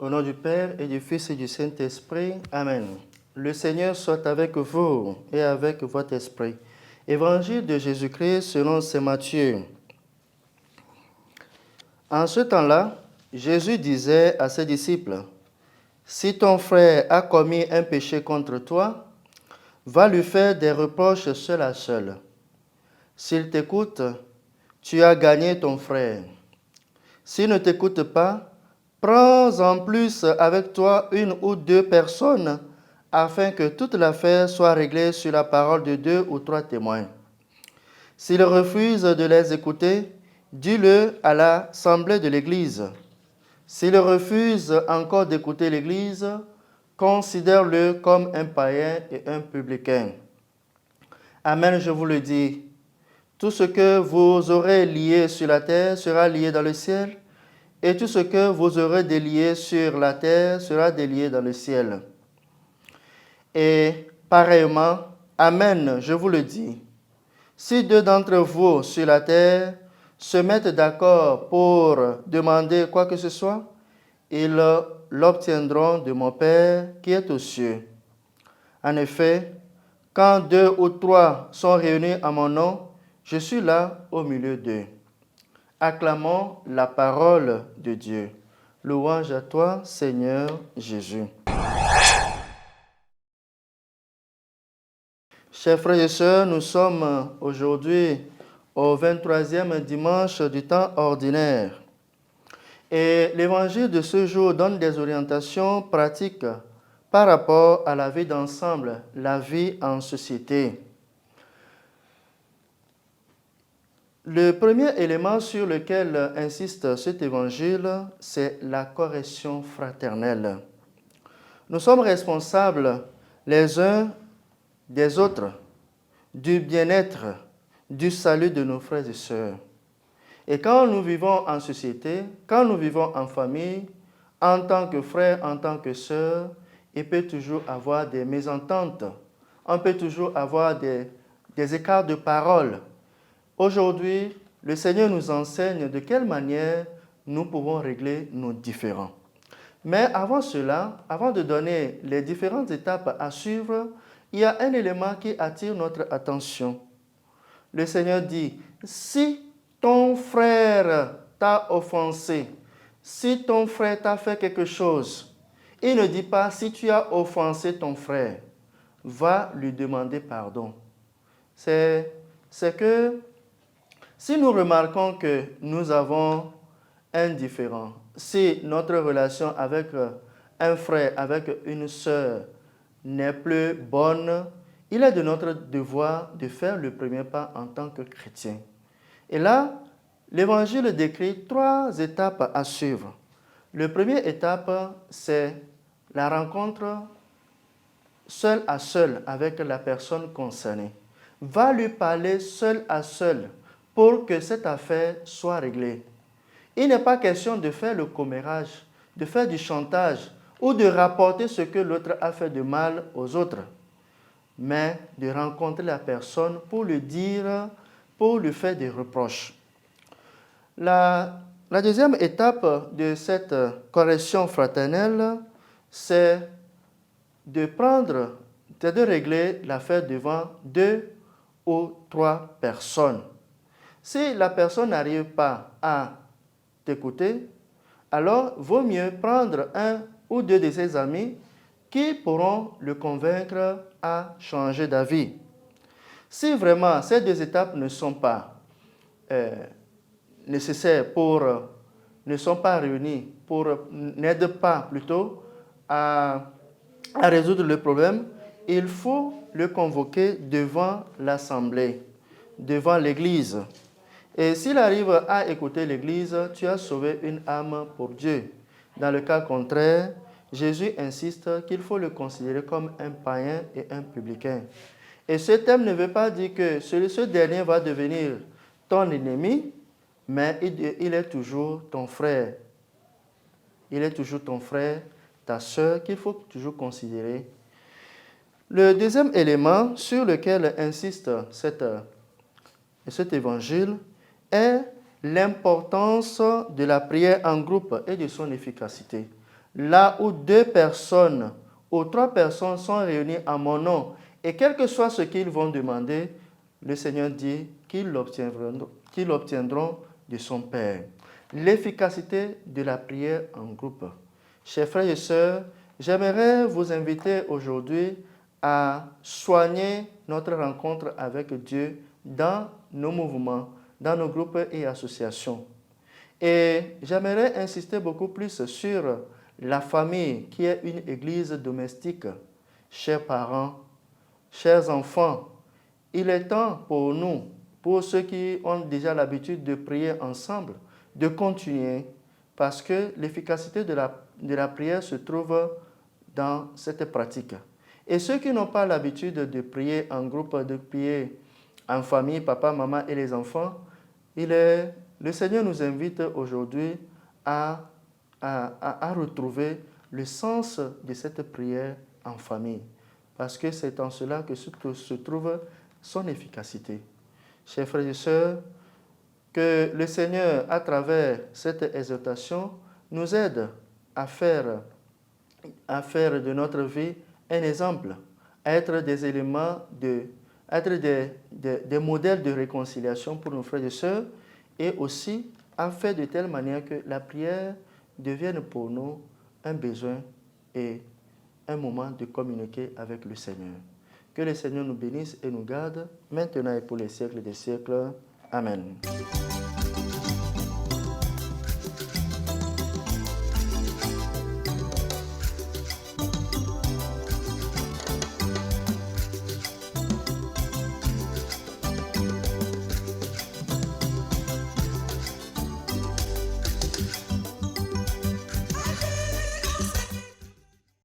Au nom du Père et du Fils et du Saint-Esprit. Amen. Le Seigneur soit avec vous et avec votre esprit. Évangile de Jésus-Christ selon saint Matthieu. En ce temps-là, Jésus disait à ses disciples, « Si ton frère a commis un péché contre toi, va lui faire des reproches seul à seul. S'il t'écoute, tu as gagné ton frère. S'il ne t'écoute pas, prends en plus avec toi une ou deux personnes afin que toute l'affaire soit réglée sur la parole de 2 ou 3 témoins. S'il refuse de les écouter, dis-le à l'assemblée de l'Église. S'il refuse encore d'écouter l'Église, considère-le comme un païen et un publicain. Amen, je vous le dis. Tout ce que vous aurez lié sur la terre sera lié dans le ciel, et tout ce que vous aurez délié sur la terre sera délié dans le ciel. Et pareillement, Amen, je vous le dis, si 2 d'entre vous sur la terre se mettent d'accord pour demander quoi que ce soit, ils l'obtiendront de mon Père qui est aux cieux. En effet, quand 2 ou 3 sont réunis en mon nom, je suis là au milieu d'eux. Acclamons la parole de Dieu. Louange à toi, Seigneur Jésus. Chers frères et sœurs, nous sommes aujourd'hui au 23e dimanche du temps ordinaire. Et l'évangile de ce jour donne des orientations pratiques par rapport à la vie d'ensemble, la vie en société. Le premier élément sur lequel insiste cet évangile, c'est la correction fraternelle. Nous sommes responsables les uns des autres du bien-être, du salut de nos frères et sœurs. Et quand nous vivons en société, quand nous vivons en famille, en tant que frères, en tant que sœurs, il peut toujours avoir des mésententes. On peut toujours avoir des écarts de parole. Aujourd'hui, le Seigneur nous enseigne de quelle manière nous pouvons régler nos différends. Mais avant cela, avant de donner les différentes étapes à suivre, il y a un élément qui attire notre attention. Le Seigneur dit, si ton frère t'a offensé, si ton frère t'a fait quelque chose, il ne dit pas si tu as offensé ton frère, va lui demander pardon. C'est que si nous remarquons que nous avons un différend, si notre relation avec un frère, avec une sœur n'est plus bonne, il est de notre devoir de faire le premier pas en tant que chrétien. Et là, l'Évangile décrit 3 étapes à suivre. La première étape, c'est la rencontre seul à seul avec la personne concernée. Va lui parler seul à seul pour que cette affaire soit réglée. Il n'est pas question de faire le commérage, de faire du chantage ou de rapporter ce que l'autre a fait de mal aux autres, mais de rencontrer la personne pour lui dire, pour lui faire des reproches. La deuxième étape de cette correction fraternelle, c'est de régler l'affaire devant 2 ou 3 personnes. Si la personne n'arrive pas à t'écouter, alors vaut mieux prendre 1 ou 2 de ses amis qui pourront le convaincre à changer d'avis. Si vraiment ces 2 étapes ne sont pas nécessaires ne sont pas réunies, n'aident pas plutôt à résoudre le problème, il faut le convoquer devant l'assemblée, devant l'Église. Et s'il arrive à écouter l'Église, tu as sauvé une âme pour Dieu. Dans le cas contraire, Jésus insiste qu'il faut le considérer comme un païen et un publicain. Et ce thème ne veut pas dire que ce dernier va devenir ton ennemi, mais il est toujours ton frère. Il est toujours ton frère, ta sœur, qu'il faut toujours considérer. Le deuxième élément sur lequel insiste cet évangile est l'importance de la prière en groupe et de son efficacité. Là où 2 personnes ou 3 personnes sont réunies en mon nom, et quel que soit ce qu'ils vont demander, le Seigneur dit qu'ils l'obtiendront de son Père. L'efficacité de la prière en groupe. Chers frères et sœurs, j'aimerais vous inviter aujourd'hui à soigner notre rencontre avec Dieu dans nos mouvements, dans nos groupes et associations. Et j'aimerais insister beaucoup plus sur la famille qui est une église domestique. Chers parents, chers enfants, il est temps pour nous, pour ceux qui ont déjà l'habitude de prier ensemble, de continuer parce que l'efficacité de la prière se trouve dans cette pratique. Et ceux qui n'ont pas l'habitude de prier en groupe, de prier en famille, papa, maman et les enfants, le Seigneur nous invite aujourd'hui à retrouver le sens de cette prière en famille. Parce que c'est en cela que se trouve son efficacité. Chers frères et sœurs, que le Seigneur, à travers cette exhortation, nous aide à faire de notre vie un exemple, à être des éléments, à être des modèles de réconciliation pour nos frères et sœurs, et aussi à faire de telle manière que la prière devienne pour nous un besoin et un moment de communiquer avec le Seigneur. Que le Seigneur nous bénisse et nous garde, maintenant et pour les siècles des siècles. Amen.